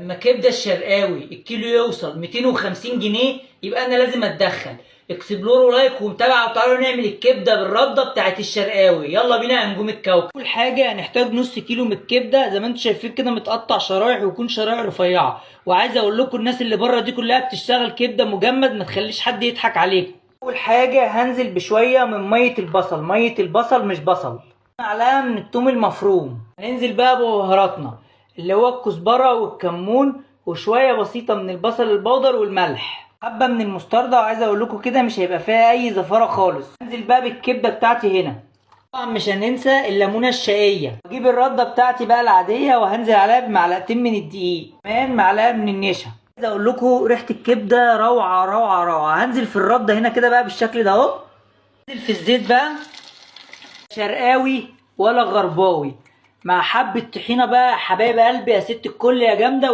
لما كبده الشرقاوي الكيلو يوصل 250 جنيه يبقى انا لازم اتدخل. اكسبلوروا لايك ومتابعه وتعالوا نعمل الكبده بالرده بتاعت الشرقاوي. يلا بينا يا نجوم الكوكب. اول حاجه هنحتاج نص كيلو من الكبده زي ما انتم شايفين كده متقطع شرايح ويكون شرايح رفيعه. وعايز اقول لكم الناس اللي بره دي كلها بتشتغل كبده مجمد، ما تخليش حد يضحك عليكم. اول حاجه هنزل بشويه من ميه البصل، ميه البصل مش بصل. معلقه من الثوم المفروم. هننزل بقى ببهاراتنا اللي هو الكزبره والكمون وشويه بسيطه من البصل البودر والملح، حبه من المستردة. وعايز اقول لكم كده مش هيبقى فيها اي زفاره خالص. هنزل بقى بالكبده بتاعتي هنا. طبعا مش هننسى الليمونه الشقيه. اجيب الرده بتاعتي بقى العاديه وهنزل عليها بمعلقتين من الدقيق، كمان معلقه من النشا. عايز اقول لكم ريحه الكبده روعه روعه روعه. هنزل في الرده هنا كده بقى بالشكل ده اهو. هنزل في الزيت بقى شرقاوي ولا غرباوي مع حبه طحينه بقى حبايب قلبي يا ست الكل يا جامده.